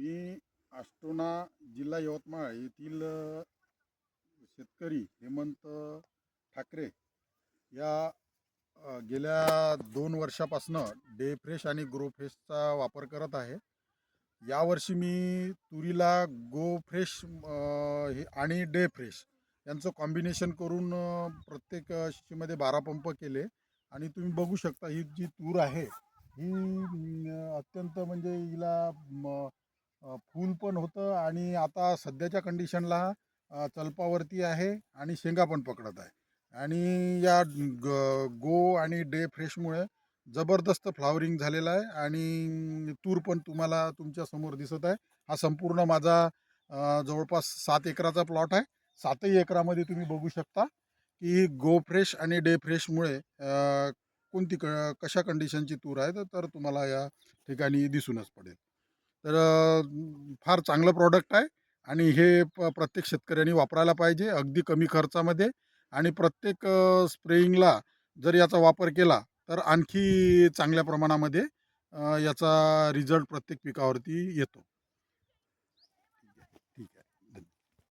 मी आष्टोना जिल्हा यवतमाळ येथील शेतकरी हेमंत ठाकरे या गेल्या 2 वर्षापासनं डे फ्रेश आणि ग्रो फ्रेशचा वापर करत आहे. यावर्षी मी तुरीला गो फ्रेश हे आणि डे फ्रेश यांचं कॉम्बिनेशन करून प्रत्येक शिशीमध्ये 12 पंप केले. आणि तुम्ही बघू शकता ही जी तूर आहे ही अत्यंत म्हणजे हिला फूल पण होतं आणि आता सध्याच्या कंडिशनला चलपावरती आहे आणि शेंगा पण पकडत आहे. आणि या गो आणि डे फ्रेशमुळे जबरदस्त फ्लावरिंग झालेलं आहे आणि तूर पण तुम्हाला तुमच्या समोर दिसत आहे. हा संपूर्ण माझा जवळपास 7 एकराचा प्लॉट आहे. 7ही एकरामध्ये तुम्ही बघू शकता की गो फ्रेश आणि डे फ्रेशमुळे कोणती कशा कंडिशनची तूर आहे तर तुम्हाला या ठिकाणी दिसूनच पडेल. तर फार चांगलं प्रॉडक्ट आहे आणि हे प्रत्येक शेतकऱ्यांनी वापरायला पाहिजे अगदी कमी खर्चामध्ये. आणि प्रत्येक स्प्रेइंगला जर याचा वापर केला तर आणखी चांगल्या प्रमाणामध्ये याचा रिझल्ट प्रत्येक पिकावरती येतो.